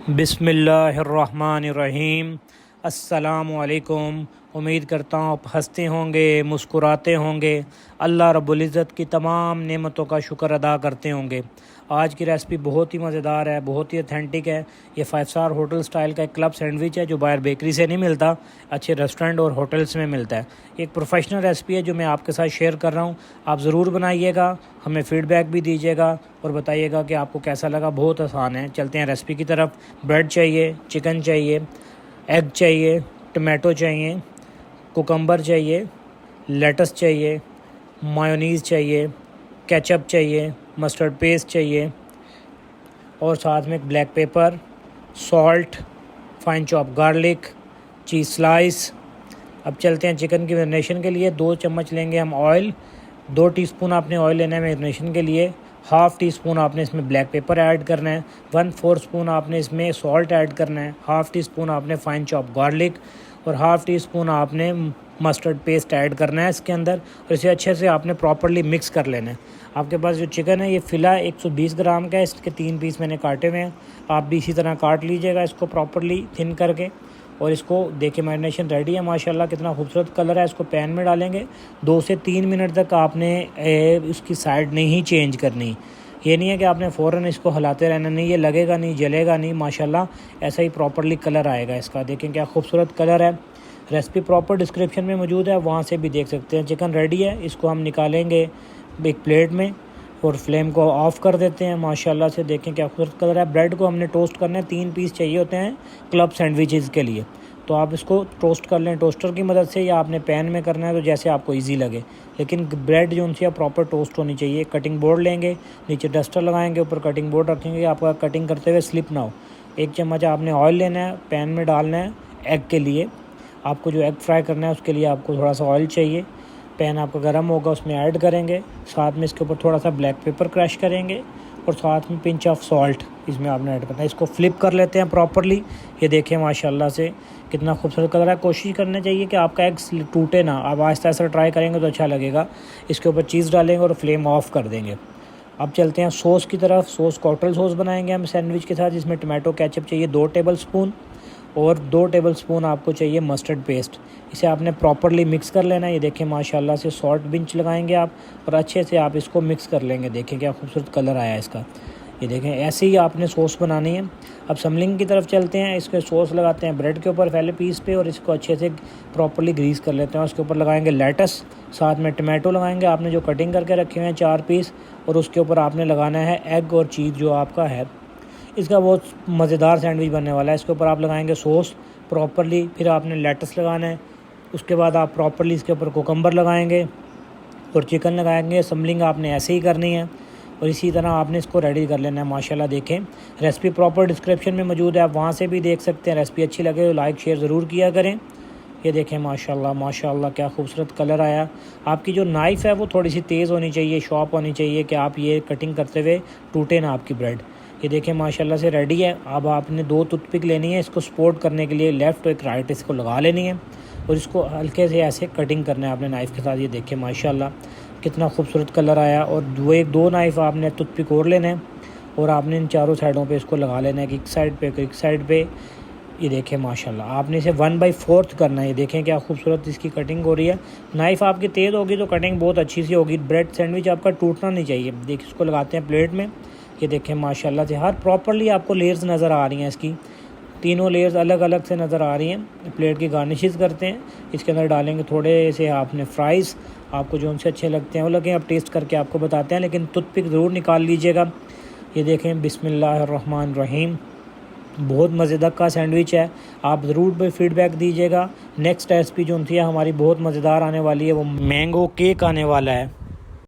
बिस्मिल्लाहिर्रहमानिर्रहीम। अस्सलामुअलैकुम। उम्मीद करता हूँ आप हंसते होंगे, मुस्कुराते होंगे, अल्लाह रब्बुल इज़्ज़त की तमाम नेमतों का शुक्र अदा करते होंगे। आज की रेसिपी बहुत ही मज़ेदार है, बहुत ही ऑथेंटिक है। ये 5 स्टार होटल स्टाइल का एक क्लब सैंडविच है जो बाहर बेकरी से नहीं मिलता, अच्छे रेस्टोरेंट और होटल्स में मिलता है। एक प्रोफेशनल रेसिपी है जो मैं आपके साथ शेयर कर रहा हूँ। आप ज़रूर बनाइएगा, हमें फ़ीडबैक भी दीजिएगा और बताइएगा कि आपको कैसा लगा। बहुत आसान है। चलते हैं रेसिपी की तरफ। ब्रेड चाहिए, चिकन चाहिए, एग चाहिए, टमाटो चाहिए, कुकम्बर चाहिए, लेटस चाहिए, मायोनीज़ चाहिए, केचप चाहिए, मस्टर्ड पेस्ट चाहिए और साथ में black pepper, salt, fine chop garlic, चीज़ स्लाइस। अब चलते हैं चिकन की मैरिनेशन के लिए। 2 चम्मच लेंगे हम ऑयल। 2 टीस्पून आपने ऑयल लेना है मैरिनेशन के लिए। हाफ़ टी स्पून आपने इसमें ब्लैक पेपर ऐड करना है। 1/4 स्पून आपने इसमें सॉल्ट ऐड करना है। हाफ़ टी स्पून आपने फाइन चॉप गार्लिक और हाफ़ टी स्पून आपने मस्टर्ड पेस्ट ऐड करना है इसके अंदर और इसे अच्छे से आपने प्रॉपर्ली मिक्स कर लेना है। आपके पास जो चिकन है ये फ़िला 120 ग्राम का है। इसके 3 पीस मैंने काटे हुए हैं। आप भी इसी तरह काट लीजिएगा इसको प्रॉपर्ली थिन करके। और इसको देखिए मैरिनेशन रेडी है माशाल्लाह, कितना खूबसूरत कलर है। इसको पैन में डालेंगे। 2 से 3 मिनट तक आपने इसकी साइड नहीं चेंज करनी। ये नहीं है कि आपने फ़ौरन इसको हिलाते रहना, नहीं, ये लगेगा नहीं, जलेगा नहीं। माशाल्लाह ऐसा ही प्रॉपर्ली कलर आएगा इसका। देखें क्या खूबसूरत कलर है। रेसिपी प्रॉपर डिस्क्रिप्शन में मौजूद है, वहाँ से भी देख सकते हैं। चिकन रेडी है, इसको हम निकालेंगे एक प्लेट में और फ्लेम को ऑफ़ कर देते हैं। माशाल्लाह से देखें क्या खूबसूरत कलर है। ब्रेड को हमने टोस्ट करना है। 3 पीस चाहिए होते हैं क्लब सैंडविचेज़ के लिए, तो आप इसको टोस्ट कर लें टोस्टर की मदद से, या आपने पैन में करना है तो जैसे आपको इजी लगे। लेकिन ब्रेड जो उनसे प्रॉपर टोस्ट होनी चाहिए। कटिंग बोर्ड लेंगे, नीचे डस्टर लगाएंगे, ऊपर कटिंग बोर्ड रखेंगे, आपका कटिंग करते हुए स्लिप ना हो। 1 चम्मच आपने ऑयल लेना है, पैन में डालना है। एग के लिए आपको जो एग फ्राई करना है उसके लिए आपको थोड़ा सा ऑयल चाहिए। पैन आपका गर्म होगा, उसमें ऐड करेंगे। साथ में इसके ऊपर थोड़ा सा ब्लैक पेपर क्रश करेंगे और साथ में पिंच ऑफ सॉल्ट इसमें आपने ऐड करना है। इसको फ्लिप कर लेते हैं प्रॉपर्ली। ये देखें माशाल्लाह से कितना खूबसूरत कलर है। कोशिश करनी चाहिए कि आपका एग टूटे ना। आप आहिस्ता आहिस्ता ट्राई करेंगे तो अच्छा लगेगा। इसके ऊपर चीज़ डालेंगे और फ्लेम ऑफ कर देंगे। अब चलते हैं सॉस की तरफ। सॉस कॉकटेल सॉस बनाएंगे हम सैंडविच के साथ, जिसमें टमाटो केचप चाहिए 2 टेबल स्पून और 2 टेबल स्पून आपको चाहिए मस्टर्ड पेस्ट। इसे आपने प्रॉपर्ली मिक्स कर लेना है। ये देखें माशाल्लाह से सॉल्ट बिंच लगाएंगे आप और अच्छे से आप इसको मिक्स कर लेंगे। देखें क्या खूबसूरत कलर आया है इसका। ये देखें ऐसे ही आपने सॉस बनानी है। अब समलिंग की तरफ चलते हैं। इसके सॉस लगाते हैं ब्रेड के ऊपर पहले पीस पे और इसको अच्छे से प्रॉपर्ली ग्रीस कर लेते हैं। उसके ऊपर लगाएंगे लेटस, साथ में टमाटो लगाएंगे आपने जो कटिंग करके रखे हुए हैं 4 पीस, और उसके ऊपर आपने लगाना है एग और चीज़ जो आपका है। इसका बहुत मज़ेदार सैंडविच बनने वाला है। इसके ऊपर आप लगाएंगे सॉस प्रॉपर्ली, फिर आपने लेटस लगाना है। उसके बाद आप प्रॉपर्ली इसके ऊपर कुकम्बर लगाएंगे और चिकन लगाएंगे। समलिंग आपने ऐसे ही करनी है और इसी तरह आपने इसको रेडी कर लेना है। माशाल्लाह देखें रेसिपी प्रॉपर डिस्क्रिप्शन में मौजूद है, आप वहाँ से भी देख सकते हैं। रेसिपी अच्छी लगे तो लाइक शेयर ज़रूर किया करें। ये देखें माशाल्लाह माशाल्लाह क्या खूबसूरत कलर आया। आपकी जो नाइफ़ है वो थोड़ी सी तेज़ होनी चाहिए, शॉर्प होनी चाहिए कि आप ये कटिंग करते हुए टूटे ना आपकी ब्रेड। ये देखें माशाल्लाह से रेडी है। अब आपने 2 टूथपिक लेनी है, इसको सपोर्ट करने के लिए लेफ़्ट और एक राइट इसको लगा लेनी है और इसको हल्के से ऐसे कटिंग करना है आपने नाइफ़ के साथ। ये देखें माशाल्लाह कितना खूबसूरत कलर आया। और 2 नाइफ़ आपने टूथपिक और लेना है और आपने इन चारों साइडों पे इसको लगा लेना है कि एक साइड पे एक साइड पे। ये देखें माशाल्लाह आपने इसे 1/4 करना है। ये देखें क्या खूबसूरत इसकी कटिंग हो रही है। नाइफ़ आपकी तेज़ होगी तो कटिंग बहुत अच्छी सी होगी। ब्रेड सैंडविच आपका टूटना नहीं चाहिए। देखिए इसको लगाते हैं प्लेट में। ये देखें माशाल्लाह से हर प्रॉपर्ली आपको लेयर्स नज़र आ रही हैं। इसकी तीनों लेयर्स अलग अलग से नज़र आ रही हैं। प्लेट की गार्निशेस करते हैं। इसके अंदर डालेंगे थोड़े से आपने फ्राइज़, आपको जो उनसे अच्छे लगते हैं वो लगे। अब टेस्ट करके आपको बताते हैं, लेकिन टूथपिक ज़रूर निकाल लीजिएगा। ये देखें बिस्मिल्लाहिर्रहमानिर्रहीम, बहुत मज़ेदार का सैंडविच है। आप ज़रूर फीडबैक दीजिएगा। नेक्स्ट रेसिपी जो उनकी है हमारी बहुत मज़ेदार आने वाली है, वो मैंगो केक आने वाला है।